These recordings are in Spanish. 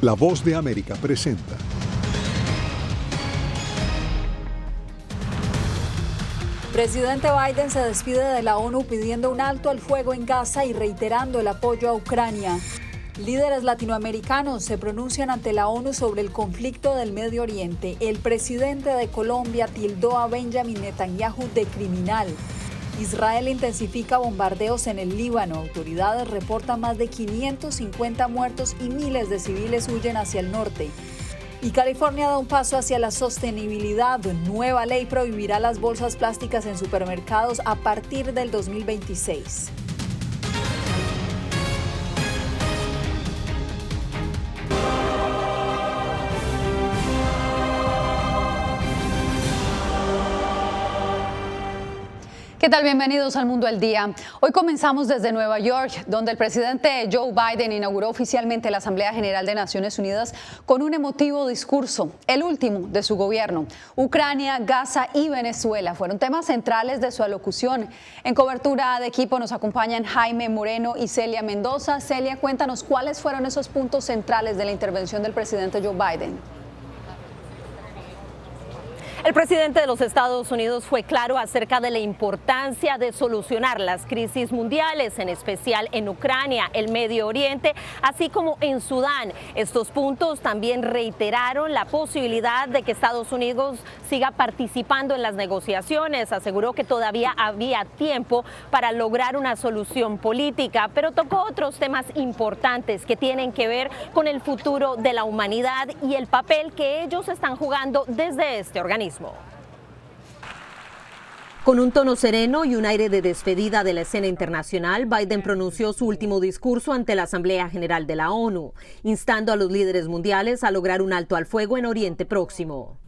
La Voz de América presenta. Presidente Biden se despide de la ONU pidiendo un alto al fuego en Gaza y reiterando el apoyo a Ucrania. Líderes latinoamericanos se pronuncian ante la ONU sobre el conflicto del Medio Oriente. El presidente de Colombia tildó a Benjamin Netanyahu de criminal. Israel intensifica bombardeos en el Líbano. Autoridades reportan más de 550 muertos y miles de civiles huyen hacia el norte. Y California da un paso hacia la sostenibilidad. Nueva ley prohibirá las bolsas plásticas en supermercados a partir del 2026. ¿Qué tal? Bienvenidos al Mundo al Día. Hoy comenzamos desde Nueva York, donde el presidente Joe Biden inauguró oficialmente la Asamblea General de Naciones Unidas con un emotivo discurso, el último de su gobierno. Ucrania, Gaza y Venezuela fueron temas centrales de su alocución. En cobertura de equipo nos acompañan Jaime Moreno y Celia Mendoza. Celia, cuéntanos cuáles fueron esos puntos centrales de la intervención del presidente Joe Biden. El presidente de los Estados Unidos fue claro acerca de la importancia de solucionar las crisis mundiales, en especial en Ucrania, el Medio Oriente, así como en Sudán. Estos puntos también reiteraron la posibilidad de que Estados Unidos siga participando en las negociaciones. Aseguró que todavía había tiempo para lograr una solución política, pero tocó otros temas importantes que tienen que ver con el futuro de la humanidad y el papel que ellos están jugando desde este organismo. Con un tono sereno y un aire de despedida de la escena internacional, Biden pronunció su último discurso ante la Asamblea General de la ONU, instando a los líderes mundiales a lograr un alto al fuego en Oriente Próximo.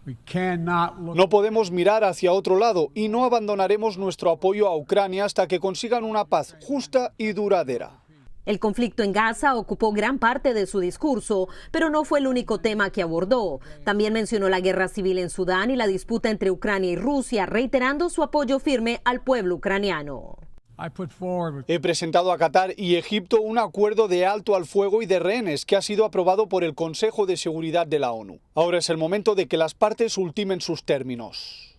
No podemos mirar hacia otro lado y no abandonaremos nuestro apoyo a Ucrania hasta que consigan una paz justa y duradera. El conflicto en Gaza ocupó gran parte de su discurso, pero no fue el único tema que abordó. También mencionó la guerra civil en Sudán y la disputa entre Ucrania y Rusia, reiterando su apoyo firme al pueblo ucraniano. He presentado a Qatar y Egipto un acuerdo de alto al fuego y de rehenes que ha sido aprobado por el Consejo de Seguridad de la ONU. Ahora es el momento de que las partes ultimen sus términos.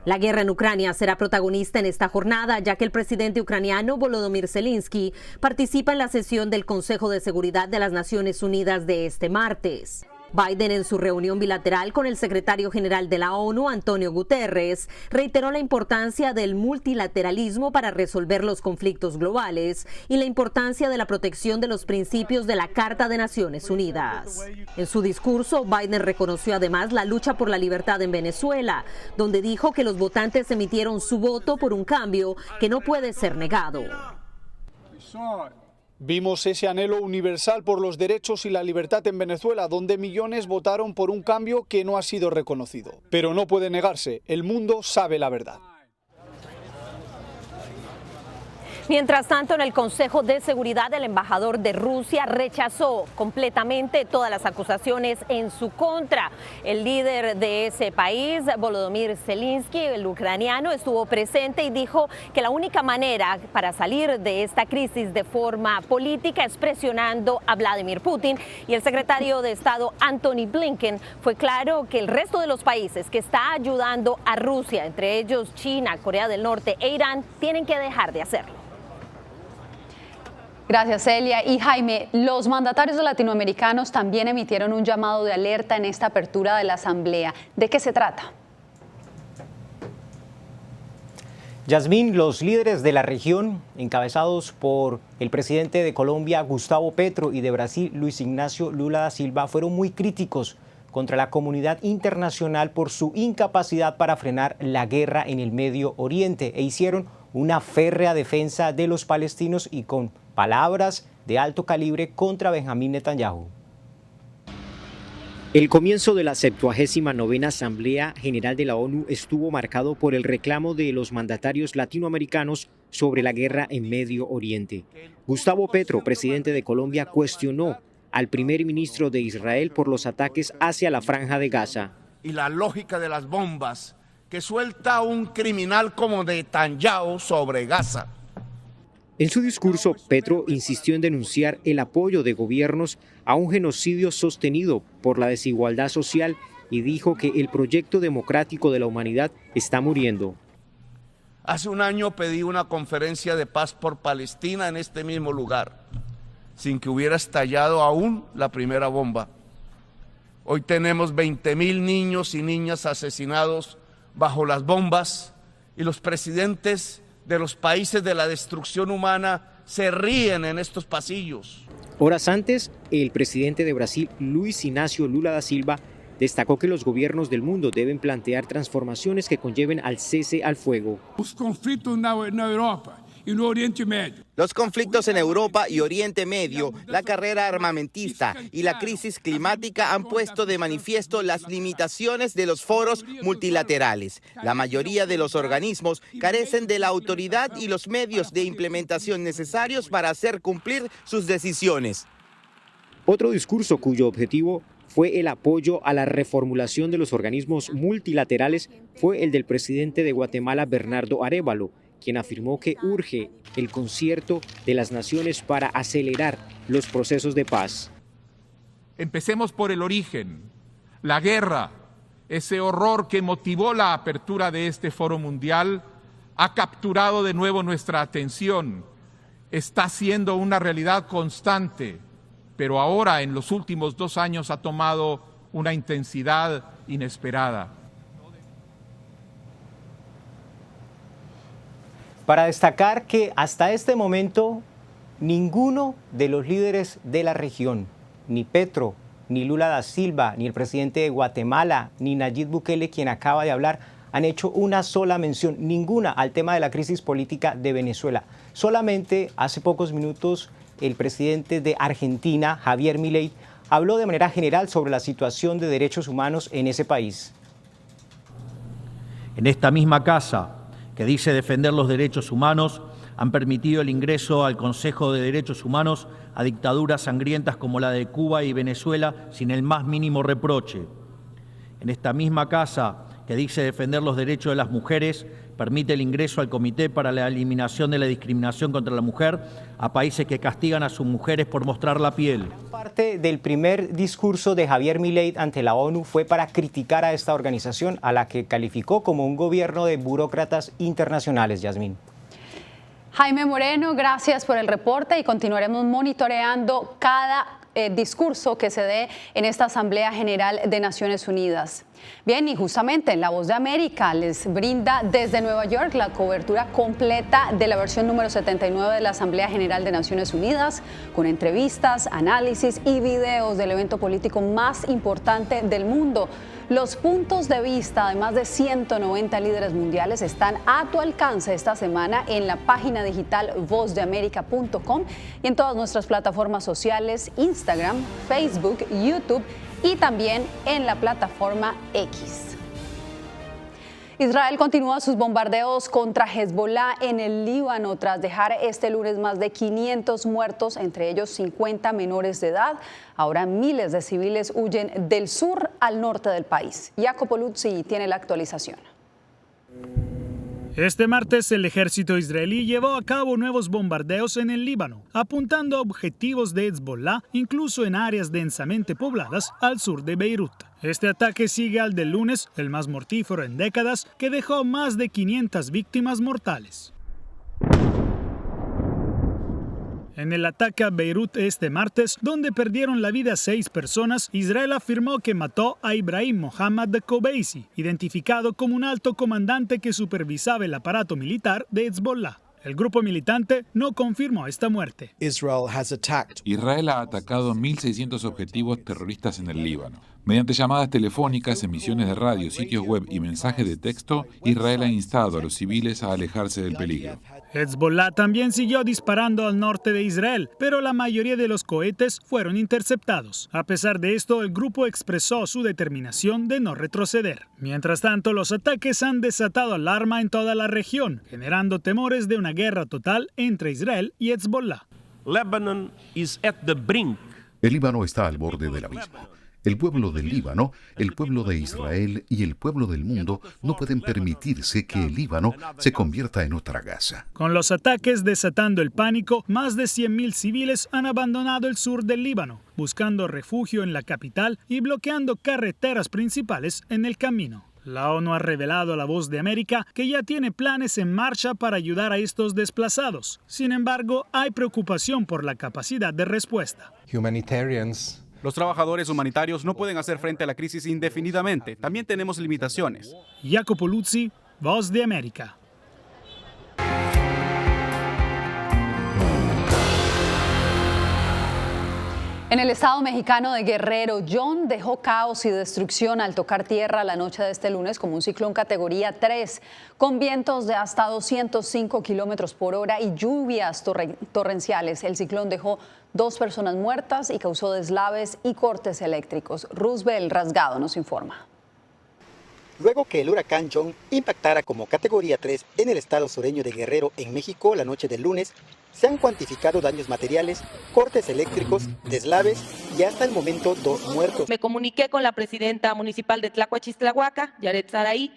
La guerra en Ucrania será protagonista en esta jornada, ya que el presidente ucraniano Volodymyr Zelensky participa en la sesión del Consejo de Seguridad de las Naciones Unidas de este martes. Biden, en su reunión bilateral con el secretario general de la ONU, Antonio Guterres, reiteró la importancia del multilateralismo para resolver los conflictos globales y la importancia de la protección de los principios de la Carta de Naciones Unidas. En su discurso, Biden reconoció además la lucha por la libertad en Venezuela, donde dijo que los votantes emitieron su voto por un cambio que no puede ser negado. Vimos ese anhelo universal por los derechos y la libertad en Venezuela, donde millones votaron por un cambio que no ha sido reconocido. Pero no puede negarse, el mundo sabe la verdad. Mientras tanto, en el Consejo de Seguridad, el embajador de Rusia rechazó completamente todas las acusaciones en su contra. El líder de ese país, Volodymyr Zelensky, el ucraniano, estuvo presente y dijo que la única manera para salir de esta crisis de forma política es presionando a Vladimir Putin. Y el secretario de Estado, Antony Blinken, fue claro que el resto de los países que está ayudando a Rusia, entre ellos China, Corea del Norte e Irán, tienen que dejar de hacerlo. Gracias, Celia. Y Jaime, los mandatarios latinoamericanos también emitieron un llamado de alerta en esta apertura de la Asamblea. ¿De qué se trata? Yasmín, los líderes de la región, encabezados por el presidente de Colombia, Gustavo Petro, y de Brasil, Luis Ignacio Lula da Silva, fueron muy críticos contra la comunidad internacional por su incapacidad para frenar la guerra en el Medio Oriente e hicieron una férrea defensa de los palestinos y con palabras de alto calibre contra Benjamín Netanyahu. El comienzo de la 79ª Asamblea General de la ONU estuvo marcado por el reclamo de los mandatarios latinoamericanos sobre la guerra en Medio Oriente. Gustavo Petro, presidente de Colombia, cuestionó al primer ministro de Israel por los ataques hacia la Franja de Gaza. Y la lógica de las bombas que suelta un criminal como Netanyahu sobre Gaza. En su discurso, Petro insistió en denunciar el apoyo de gobiernos a un genocidio sostenido por la desigualdad social y dijo que el proyecto democrático de la humanidad está muriendo. Hace un año pedí una conferencia de paz por Palestina en este mismo lugar, sin que hubiera estallado aún la primera bomba. Hoy tenemos 20.000 niños y niñas asesinados bajo las bombas y los presidentes de los países de la destrucción humana se ríen en estos pasillos. Horas antes, el presidente de Brasil, Luis Ignacio Lula da Silva, destacó que los gobiernos del mundo deben plantear transformaciones que conlleven al cese al fuego. Los conflictos en Europa y en Oriente Medio. Los conflictos en Europa y Oriente Medio, la carrera armamentista y la crisis climática han puesto de manifiesto las limitaciones de los foros multilaterales. La mayoría de los organismos carecen de la autoridad y los medios de implementación necesarios para hacer cumplir sus decisiones. Otro discurso cuyo objetivo fue el apoyo a la reformulación de los organismos multilaterales fue el del presidente de Guatemala, Bernardo Arévalo, quien afirmó que urge el concierto de las naciones para acelerar los procesos de paz. Empecemos por el origen, la guerra, ese horror que motivó la apertura de este foro mundial, ha capturado de nuevo nuestra atención, está siendo una realidad constante, pero ahora en los últimos 2 años ha tomado una intensidad inesperada. Para destacar que hasta este momento ninguno de los líderes de la región, ni Petro, ni Lula da Silva, ni el presidente de Guatemala, ni Nayib Bukele, quien acaba de hablar, han hecho una sola mención, ninguna, al tema de la crisis política de Venezuela. Solamente hace pocos minutos el presidente de Argentina, Javier Milei, habló de manera general sobre la situación de derechos humanos en ese país. En esta misma casa, que dice defender los derechos humanos, han permitido el ingreso al Consejo de Derechos Humanos a dictaduras sangrientas como la de Cuba y Venezuela sin el más mínimo reproche. En esta misma casa, que dice defender los derechos de las mujeres, permite el ingreso al Comité para la Eliminación de la Discriminación contra la Mujer a países que castigan a sus mujeres por mostrar la piel. Parte del primer discurso de Javier Milei ante la ONU fue para criticar a esta organización, a la que calificó como un gobierno de burócratas internacionales. Yasmín. Jaime Moreno, gracias por el reporte y continuaremos monitoreando cada discurso que se dé en esta Asamblea General de Naciones Unidas. Bien, y justamente La Voz de América les brinda desde Nueva York la cobertura completa de la versión número 79 de la Asamblea General de Naciones Unidas, con entrevistas, análisis y videos del evento político más importante del mundo. Los puntos de vista de más de 190 líderes mundiales están a tu alcance esta semana en la página digital vozdeamerica.com y en todas nuestras plataformas sociales, Instagram, Facebook, YouTube y también en la plataforma X. Israel continúa sus bombardeos contra Hezbollah en el Líbano tras dejar este lunes más de 500 muertos, entre ellos 50 menores de edad. Ahora miles de civiles huyen del sur al norte del país. Jacopo Luzzi tiene la actualización. Este martes el ejército israelí llevó a cabo nuevos bombardeos en el Líbano, apuntando a objetivos de Hezbollah, incluso en áreas densamente pobladas al sur de Beirut. Este ataque sigue al del lunes, el más mortífero en décadas, que dejó más de 500 víctimas mortales. En el ataque a Beirut este martes, donde perdieron la vida 6 personas, Israel afirmó que mató a Ibrahim Mohammad Kobeisi, identificado como un alto comandante que supervisaba el aparato militar de Hezbollah. El grupo militante no confirmó esta muerte. Israel ha atacado 1.600 objetivos terroristas en el Líbano. Mediante llamadas telefónicas, emisiones de radio, sitios web y mensajes de texto, Israel ha instado a los civiles a alejarse del peligro. Hezbollah también siguió disparando al norte de Israel, pero la mayoría de los cohetes fueron interceptados. A pesar de esto, el grupo expresó su determinación de no retroceder. Mientras tanto, los ataques han desatado alarma en toda la región, generando temores de una guerra total entre Israel y Hezbollah. El Líbano está al borde del abismo. El pueblo del Líbano, el pueblo de Israel y el pueblo del mundo no pueden permitirse que el Líbano se convierta en otra Gaza. Con los ataques desatando el pánico, más de 100.000 civiles han abandonado el sur del Líbano, buscando refugio en la capital y bloqueando carreteras principales en el camino. La ONU ha revelado a La Voz de América que ya tiene planes en marcha para ayudar a estos desplazados. Sin embargo, hay preocupación por la capacidad de respuesta. Los trabajadores humanitarios no pueden hacer frente a la crisis indefinidamente. También tenemos limitaciones. Jacopo Luzzi, Voz de América. En el estado mexicano de Guerrero, John dejó caos y destrucción al tocar tierra la noche de este lunes como un ciclón categoría 3, con vientos de hasta 205 kilómetros por hora y lluvias torrenciales. El ciclón dejó 2 personas muertas y causó deslaves y cortes eléctricos. Roosevelt Rasgado nos informa. Luego que el huracán John impactara como categoría 3 en el estado sureño de Guerrero, en México, la noche del lunes, se han cuantificado daños materiales, cortes eléctricos, deslaves y hasta el momento 2 muertos. Me comuniqué con la presidenta municipal de Tlacuachistlahuaca, Yaret Saraí,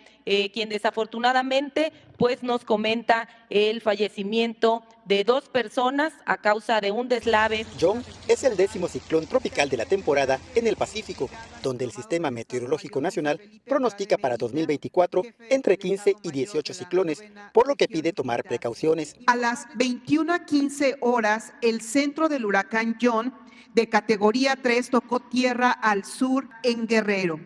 quien desafortunadamente pues nos comenta el fallecimiento de 2 personas a causa de un deslave. John es el 10º ciclón tropical de la temporada en el Pacífico, donde el Sistema Meteorológico Nacional pronostica para 2024 entre 15 y 18 ciclones, por lo que pide tomar precauciones. A las 21:15 horas, el centro del huracán John, de categoría 3, tocó tierra al sur en Guerrero.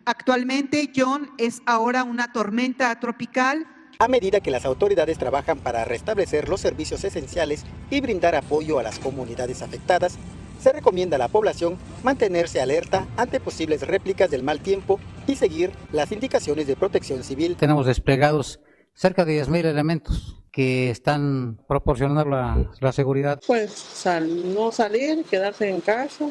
Actualmente, John es ahora una tormenta tropical. A medida que las autoridades trabajan para restablecer los servicios esenciales y brindar apoyo a las comunidades afectadas, se recomienda a la población mantenerse alerta ante posibles réplicas del mal tiempo y seguir las indicaciones de protección civil. Tenemos desplegados cerca de 10,000 elementos que están proporcionando la seguridad. Pues no salir, quedarse en casa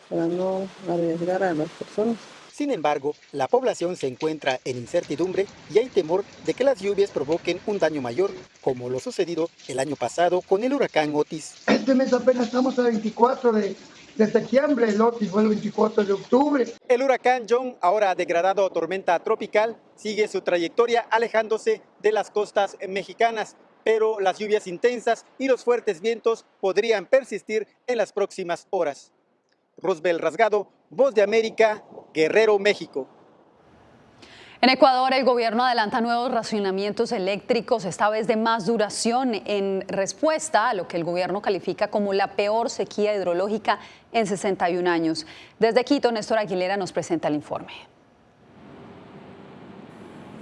para no arriesgar a las personas. Sin embargo, la población se encuentra en incertidumbre y hay temor de que las lluvias provoquen un daño mayor, como lo sucedido el año pasado con el huracán Otis. Este mes apenas estamos a 24 de septiembre, el Otis fue el 24 de octubre. El huracán John, ahora degradado a tormenta tropical, sigue su trayectoria alejándose de las costas mexicanas, pero las lluvias intensas y los fuertes vientos podrían persistir en las próximas horas. Roosevelt Rasgado, Voz de América, Guerrero, México. En Ecuador, el gobierno adelanta nuevos racionamientos eléctricos, esta vez de más duración, en respuesta a lo que el gobierno califica como la peor sequía hidrológica en 61 años. Desde Quito, Néstor Aguilera nos presenta el informe.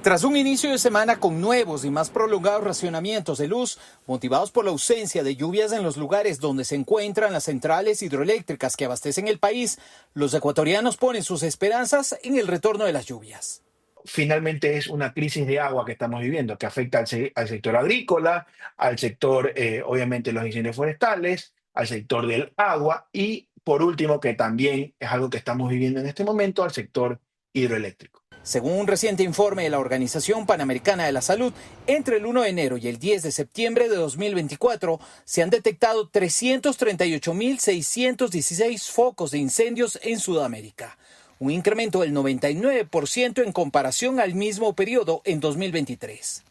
Tras un inicio de semana con nuevos y más prolongados racionamientos de luz, motivados por la ausencia de lluvias en los lugares donde se encuentran las centrales hidroeléctricas que abastecen el país, los ecuatorianos ponen sus esperanzas en el retorno de las lluvias. Finalmente es una crisis de agua que estamos viviendo, que afecta al sector agrícola, al sector, obviamente, los incendios forestales, al sector del agua y, por último, que también es algo que estamos viviendo en este momento, al sector hidroeléctrico. Según un reciente informe de la Organización Panamericana de la Salud, entre el 1 de enero y el 10 de septiembre de 2024 se han detectado 338.616 focos de incendios en Sudamérica, un incremento del 99% en comparación al mismo periodo en 2023.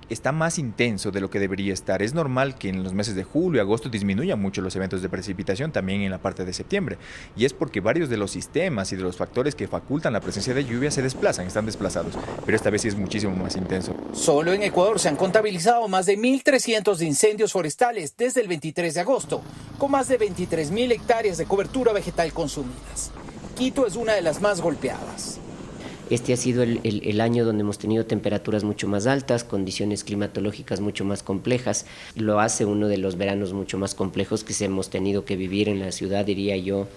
Está más intenso de lo que debería estar. Es normal que en los meses de julio y agosto disminuyan mucho los eventos de precipitación, también en la parte de septiembre. Y es porque varios de los sistemas y de los factores que facultan la presencia de lluvia se desplazan, están desplazados. Pero esta vez sí es muchísimo más intenso. Solo en Ecuador se han contabilizado más de 1.300 de incendios forestales desde el 23 de agosto, con más de 23.000 hectáreas de cobertura vegetal consumidas. Quito es una de las más golpeadas. Este ha sido el año donde hemos tenido temperaturas mucho más altas, condiciones climatológicas mucho más complejas. Lo hace uno de los veranos mucho más complejos que hemos tenido que vivir en la ciudad, diría yo,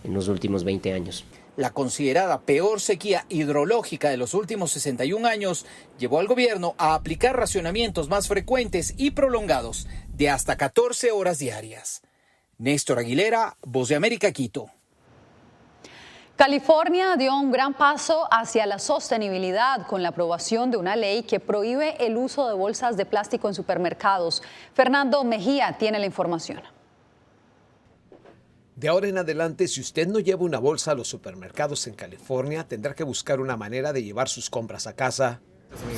en los últimos 20 años. La considerada peor sequía hidrológica de los últimos 61 años llevó al gobierno a aplicar racionamientos más frecuentes y prolongados de hasta 14 horas diarias. Néstor Aguilera, Voz de América, Quito. California dio un gran paso hacia la sostenibilidad con la aprobación de una ley que prohíbe el uso de bolsas de plástico en supermercados. Fernando Mejía tiene la información. De ahora en adelante, si usted no lleva una bolsa a los supermercados en California, tendrá que buscar una manera de llevar sus compras a casa.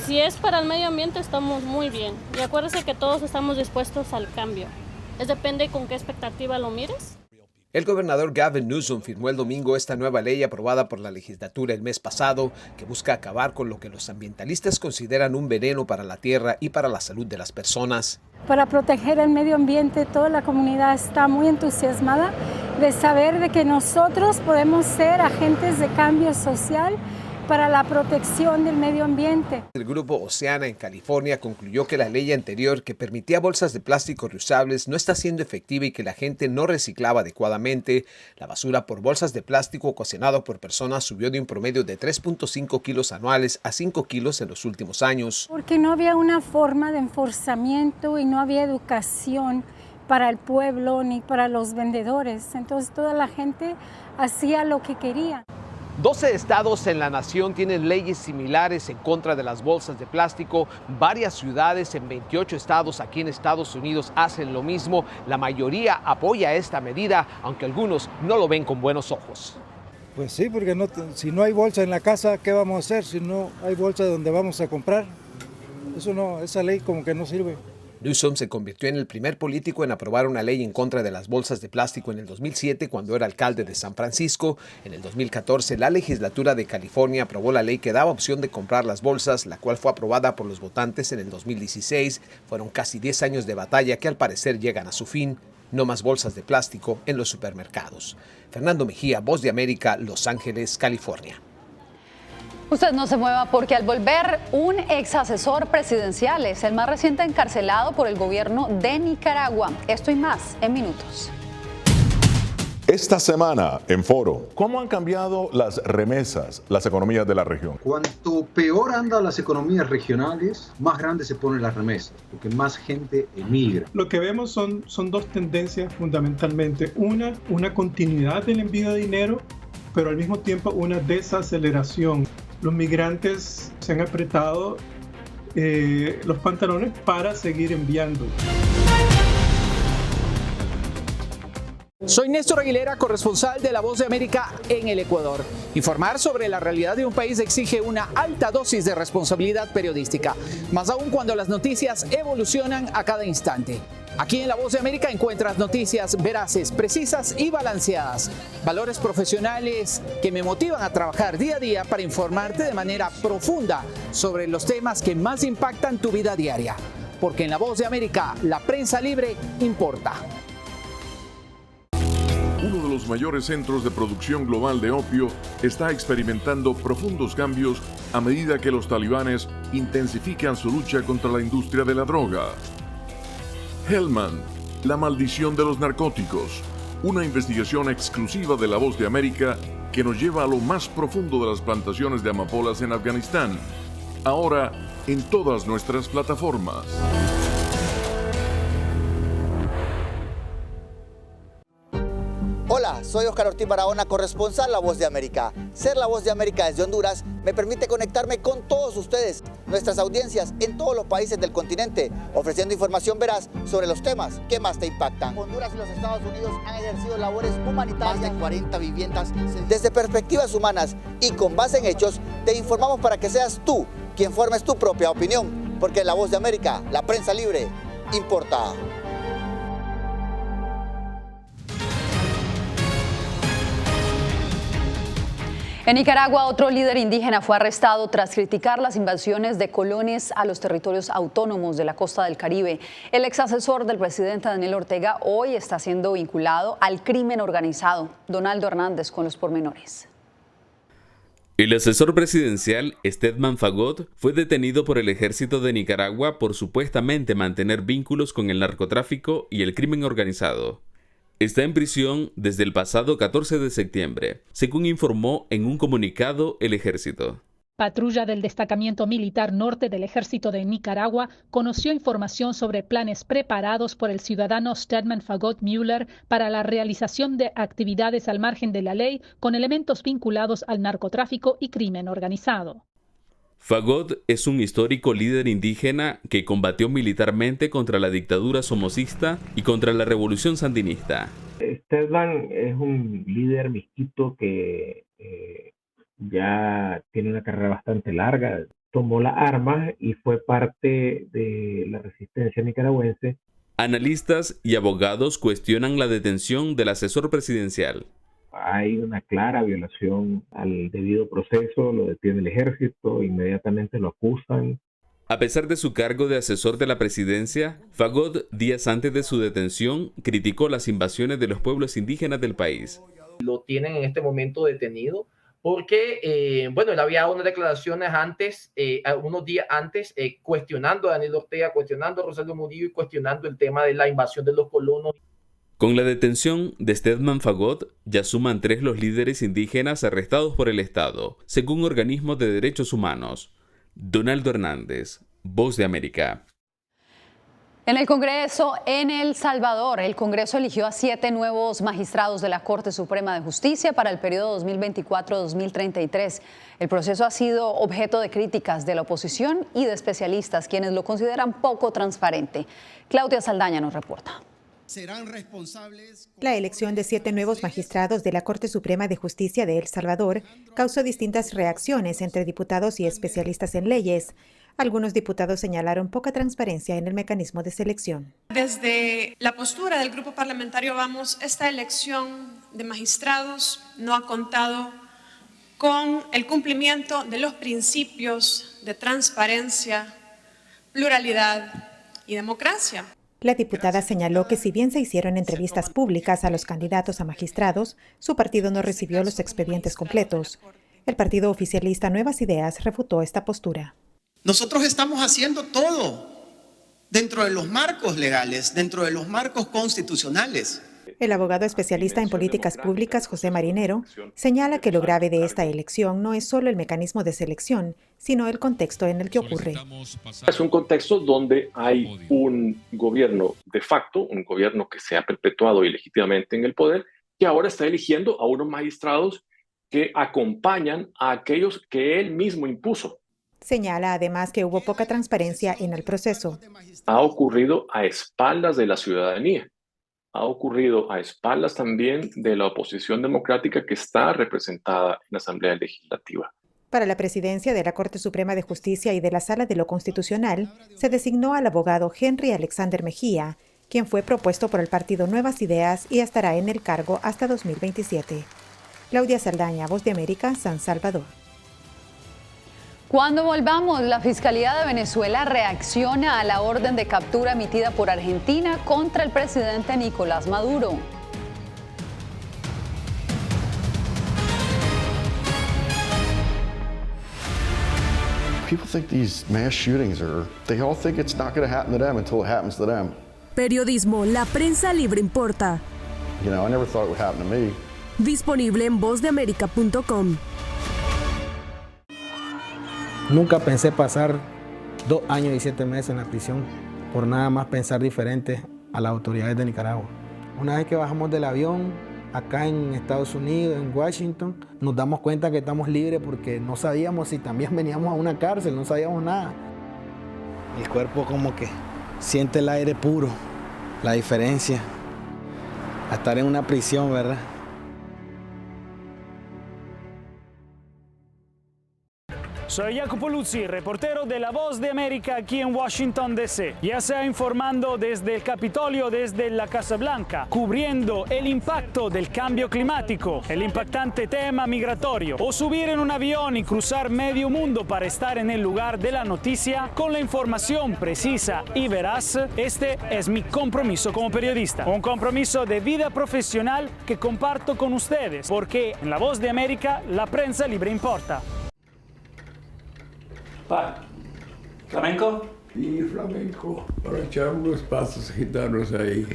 Si es para el medio ambiente, estamos muy bien. Y acuérdese que todos estamos dispuestos al cambio. Depende con qué expectativa lo mires. El gobernador Gavin Newsom firmó el domingo esta nueva ley aprobada por la legislatura el mes pasado que busca acabar con lo que los ambientalistas consideran un veneno para la tierra y para la salud de las personas. Para proteger el medio ambiente, toda la comunidad está muy entusiasmada de saber de que nosotros podemos ser agentes de cambio social para la protección del medio ambiente. El grupo Oceana en California concluyó que la ley anterior que permitía bolsas de plástico reusables no está siendo efectiva y que la gente no reciclaba adecuadamente. La basura por bolsas de plástico ocasionado por personas subió de un promedio de 3.5 kilos anuales a 5 kilos en los últimos años. Porque no había una forma de enforzamiento y no había educación para el pueblo ni para los vendedores. Entonces toda la gente hacía lo que quería. 12 estados en la nación tienen leyes similares en contra de las bolsas de plástico. Varias ciudades en 28 estados aquí en Estados Unidos hacen lo mismo. La mayoría apoya esta medida, aunque algunos no lo ven con buenos ojos. Pues sí, porque si no hay bolsa en la casa, ¿qué vamos a hacer? Si no hay bolsa donde vamos a comprar, esa ley como que no sirve. Newsom se convirtió en el primer político en aprobar una ley en contra de las bolsas de plástico en el 2007 cuando era alcalde de San Francisco. En el 2014, la legislatura de California aprobó la ley que daba opción de comprar las bolsas, la cual fue aprobada por los votantes en el 2016. Fueron casi 10 años de batalla que al parecer llegan a su fin. No más bolsas de plástico en los supermercados. Fernando Mejía, Voz de América, Los Ángeles, California. Usted no se mueva porque al volver un ex asesor presidencial es el más reciente encarcelado por el gobierno de Nicaragua. Esto y más en minutos. Esta semana en Foro, ¿cómo han cambiado las remesas, las economías de la región? Cuanto peor andan las economías regionales, más grandes se ponen las remesas, porque más gente emigra. Lo que vemos son dos tendencias fundamentalmente. Una continuidad del envío de dinero, pero al mismo tiempo una desaceleración. Los migrantes se han apretado los pantalones para seguir enviando. Soy Néstor Aguilera, corresponsal de La Voz de América en el Ecuador. Informar sobre la realidad de un país exige una alta dosis de responsabilidad periodística, más aún cuando las noticias evolucionan a cada instante. Aquí en La Voz de América encuentras noticias veraces, precisas y balanceadas. Valores profesionales que me motivan a trabajar día a día para informarte de manera profunda sobre los temas que más impactan tu vida diaria. Porque en La Voz de América, la prensa libre importa. Uno de los mayores centros de producción global de opio está experimentando profundos cambios a medida que los talibanes intensifican su lucha contra la industria de la droga. Hellman, la maldición de los narcóticos, una investigación exclusiva de La Voz de América que nos lleva a lo más profundo de las plantaciones de amapolas en Afganistán, ahora en todas nuestras plataformas. Hola, soy Oscar Ortiz Barahona, corresponsal La Voz de América. Ser La Voz de América desde Honduras me permite conectarme con todos ustedes, nuestras audiencias en todos los países del continente, ofreciendo información veraz sobre los temas que más te impactan. Honduras y los Estados Unidos han ejercido labores humanitarias. Más de 40 viviendas. Desde perspectivas humanas y con base en hechos, te informamos para que seas tú quien formes tu propia opinión, porque en La Voz de América, la prensa libre, importa. En Nicaragua, otro líder indígena fue arrestado tras criticar las invasiones de colones a los territorios autónomos de la costa del Caribe. El ex asesor del presidente Daniel Ortega hoy está siendo vinculado al crimen organizado. Donaldo Hernández con los pormenores. El asesor presidencial, Stedman Fagot, fue detenido por el ejército de Nicaragua por supuestamente mantener vínculos con el narcotráfico y el crimen organizado. Está en prisión desde el pasado 14 de septiembre, según informó en un comunicado el ejército. Patrulla del Destacamento Militar Norte del Ejército de Nicaragua conoció información sobre planes preparados por el ciudadano Stedman Fagot Müller para la realización de actividades al margen de la ley con elementos vinculados al narcotráfico y crimen organizado. Fagot es un histórico líder indígena que combatió militarmente contra la dictadura somocista y contra la revolución sandinista. Stedman es un líder misquito que ya tiene una carrera bastante larga. Tomó las armas y fue parte de la resistencia nicaragüense. Analistas y abogados cuestionan la detención del asesor presidencial. Hay una clara violación al debido proceso, lo detiene el ejército, inmediatamente lo acusan. A pesar de su cargo de asesor de la presidencia, Fagot, días antes de su detención, criticó las invasiones de los pueblos indígenas del país. Lo tienen en este momento detenido porque, él había unas declaraciones antes, unos días antes, cuestionando a Daniel Ortega, cuestionando a Rosario Murillo y cuestionando el tema de la invasión de los colonos. Con la detención de Stedman Fagot, ya suman 3 los líderes indígenas arrestados por el Estado, según organismos de derechos humanos. Donaldo Hernández, Voz de América. En el Congreso en El Salvador, el Congreso eligió a 7 nuevos magistrados de la Corte Suprema de Justicia para el periodo 2024-2033. El proceso ha sido objeto de críticas de la oposición y de especialistas, quienes lo consideran poco transparente. Claudia Saldaña nos reporta. Serán responsables. La elección de 7 nuevos magistrados de la Corte Suprema de Justicia de El Salvador causó distintas reacciones entre diputados y especialistas en leyes. Algunos diputados señalaron poca transparencia en el mecanismo de selección. Desde la postura del grupo parlamentario Vamos, esta elección de magistrados no ha contado con el cumplimiento de los principios de transparencia, pluralidad y democracia. La diputada señaló que si bien se hicieron entrevistas públicas a los candidatos a magistrados, su partido no recibió los expedientes completos. El partido oficialista Nuevas Ideas refutó esta postura. Nosotros estamos haciendo todo dentro de los marcos legales, dentro de los marcos constitucionales. El abogado especialista en políticas públicas, José Marinero, señala que lo grave de esta elección no es solo el mecanismo de selección, sino el contexto en el que ocurre. Es un contexto donde hay un gobierno de facto, un gobierno que se ha perpetuado ilegítimamente en el poder, que ahora está eligiendo a unos magistrados que acompañan a aquellos que él mismo impuso. Señala además que hubo poca transparencia en el proceso. Ha ocurrido a espaldas de la ciudadanía. Ha ocurrido a espaldas también de la oposición democrática que está representada en la Asamblea Legislativa. Para la presidencia de la Corte Suprema de Justicia y de la Sala de lo Constitucional, se designó al abogado Henry Alexander Mejía, quien fue propuesto por el partido Nuevas Ideas y estará en el cargo hasta 2027. Claudia Saldaña, Voz de América, San Salvador. Cuando volvamos, la Fiscalía de Venezuela reacciona a la orden de captura emitida por Argentina contra el presidente Nicolás Maduro. People think these mass shootings they all think it's not going to happen to them until it happens to them. Periodismo, la prensa libre importa. You know, I never thought it would happen to me. Disponible en vozdeamerica.com. Nunca pensé pasar 2 años y 7 meses en la prisión por nada más pensar diferente a las autoridades de Nicaragua. Una vez que bajamos del avión, acá en Estados Unidos, en Washington, nos damos cuenta que estamos libres porque no sabíamos si también veníamos a una cárcel, no sabíamos nada. El cuerpo como que siente el aire puro, la diferencia a estar en una prisión, ¿verdad? Soy Jacopo Luzzi, reportero de La Voz de América aquí en Washington, D.C. Ya sea informando desde el Capitolio, desde la Casa Blanca, cubriendo el impacto del cambio climático, el impactante tema migratorio, o subir en un avión y cruzar medio mundo para estar en el lugar de la noticia con la información precisa y veraz, este es mi compromiso como periodista. Un compromiso de vida profesional que comparto con ustedes, porque en La Voz de América la prensa libre importa. ¿Flamenco? Sí, flamenco, para echar unos pasos gitanos ahí.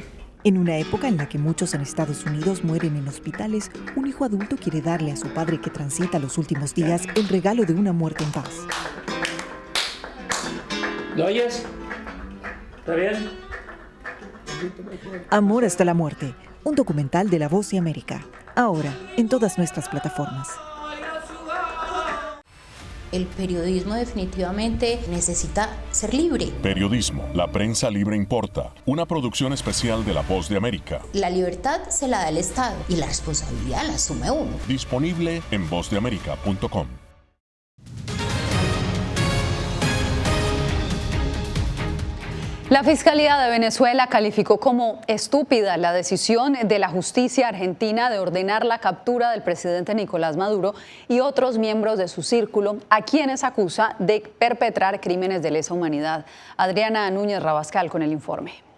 En una época en la que muchos en Estados Unidos mueren en hospitales, un hijo adulto quiere darle a su padre que transita los últimos días el regalo de una muerte en paz. ¿Lo oyes? ¿Está bien? Amor hasta la muerte, un documental de La Voz de América. Ahora, en todas nuestras plataformas. El periodismo definitivamente necesita ser libre. Periodismo, la prensa libre importa. Una producción especial de La Voz de América. La libertad se la da el Estado y la responsabilidad la asume uno. Disponible en vozdeamerica.com. La Fiscalía de Venezuela calificó como estúpida la decisión de la justicia argentina de ordenar la captura del presidente Nicolás Maduro y otros miembros de su círculo, a quienes acusa de perpetrar crímenes de lesa humanidad. Adriana Núñez Rabascal con el informe.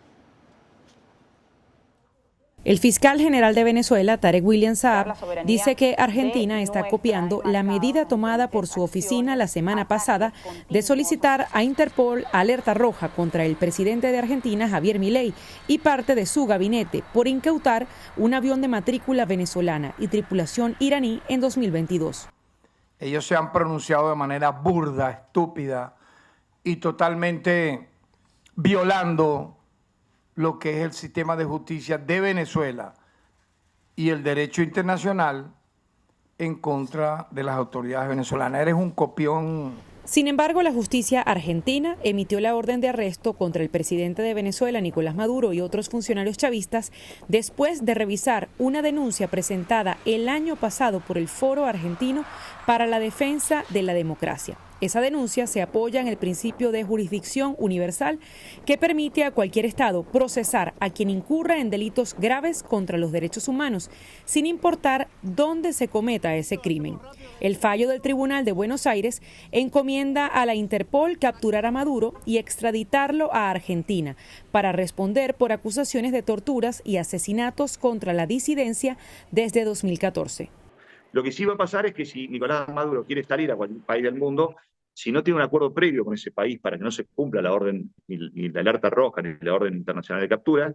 El fiscal general de Venezuela, Tarek William Saab, dice que Argentina está copiando la medida tomada por su oficina la semana pasada de solicitar a Interpol alerta roja contra el presidente de Argentina, Javier Milei, y parte de su gabinete por incautar un avión de matrícula venezolana y tripulación iraní en 2022. Ellos se han pronunciado de manera burda, estúpida y totalmente violando lo que es el sistema de justicia de Venezuela y el derecho internacional en contra de las autoridades venezolanas. Eres un copión. Sin embargo, la justicia argentina emitió la orden de arresto contra el presidente de Venezuela, Nicolás Maduro, y otros funcionarios chavistas después de revisar una denuncia presentada el año pasado por el Foro Argentino para la Defensa de la Democracia. Esa denuncia se apoya en el principio de jurisdicción universal que permite a cualquier Estado procesar a quien incurra en delitos graves contra los derechos humanos, sin importar dónde se cometa ese crimen. El fallo del Tribunal de Buenos Aires encomienda a la Interpol capturar a Maduro y extraditarlo a Argentina para responder por acusaciones de torturas y asesinatos contra la disidencia desde 2014. Lo que sí va a pasar es que si Nicolás Maduro quiere salir a cualquier país del mundo, si no tiene un acuerdo previo con ese país para que no se cumpla la orden, ni la alerta roja, ni la orden internacional de captura,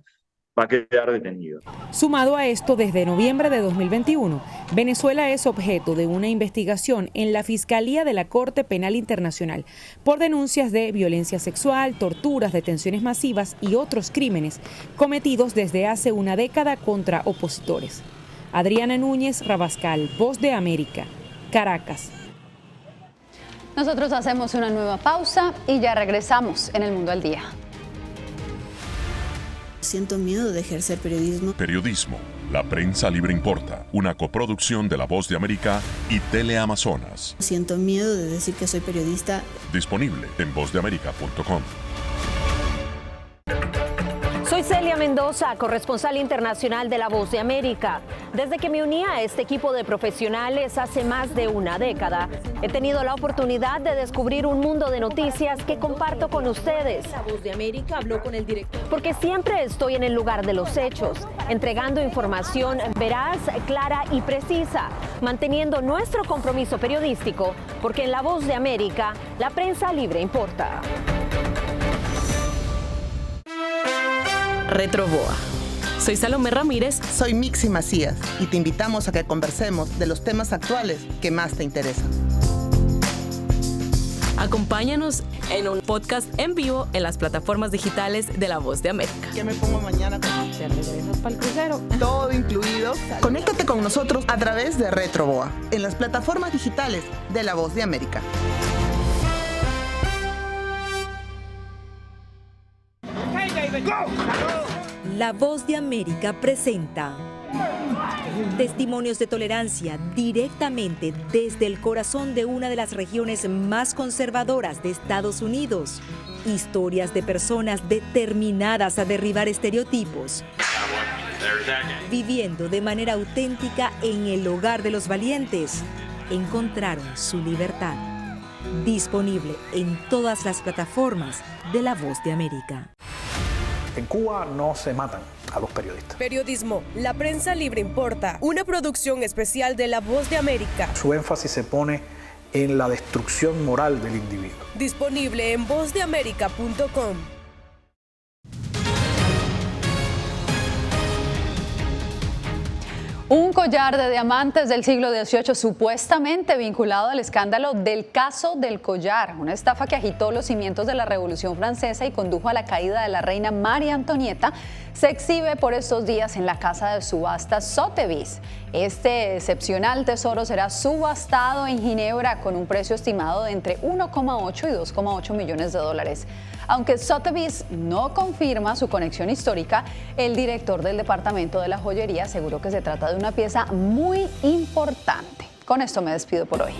va a quedar detenido. Sumado a esto, desde noviembre de 2021, Venezuela es objeto de una investigación en la Fiscalía de la Corte Penal Internacional por denuncias de violencia sexual, torturas, detenciones masivas y otros crímenes cometidos desde hace una década contra opositores. Adriana Núñez Rabascal, Voz de América, Caracas. Nosotros hacemos una nueva pausa y ya regresamos en El Mundo al Día. Siento miedo de ejercer periodismo. Periodismo, la prensa libre importa. Una coproducción de La Voz de América y Teleamazonas. Siento miedo de decir que soy periodista. Disponible en vozdeamerica.com. Soy Celia Mendoza, corresponsal internacional de La Voz de América. Desde que me uní a este equipo de profesionales hace más de una década, he tenido la oportunidad de descubrir un mundo de noticias que comparto con ustedes. La Voz de América habló con el director. Porque siempre estoy en el lugar de los hechos, entregando información veraz, clara y precisa, manteniendo nuestro compromiso periodístico, porque en La Voz de América, la prensa libre importa. Retroboa. Soy Salomé Ramírez. Soy Mixi Macías y te invitamos a que conversemos de los temas actuales que más te interesan. Acompáñanos en un podcast en vivo en las plataformas digitales de La Voz de América. ¿Qué me pongo mañana? ¿Te regresas para el crucero? Todo incluido. Conéctate con nosotros a través de Retroboa en las plataformas digitales de La Voz de América. La Voz de América presenta testimonios de tolerancia directamente desde el corazón de una de las regiones más conservadoras de Estados Unidos. Historias de personas determinadas a derribar estereotipos, viviendo de manera auténtica en el hogar de los valientes. Encontraron su libertad. Disponible en todas las plataformas de La Voz de América. En Cuba no se matan a los periodistas. Periodismo, la prensa libre importa. Una producción especial de La Voz de América. Su énfasis se pone en la destrucción moral del individuo. Disponible en vozdeamerica.com. Un collar de diamantes del siglo XVIII supuestamente vinculado al escándalo del caso del collar, una estafa que agitó los cimientos de la Revolución Francesa y condujo a la caída de la reina María Antonieta, se exhibe por estos días en la casa de subastas Sotheby's. Este excepcional tesoro será subastado en Ginebra con un precio estimado de entre 1,8 y 2,8 millones de dólares. Aunque Sotheby's no confirma su conexión histórica, el director del departamento de la joyería aseguró que se trata de una pieza muy importante. Con esto me despido por hoy.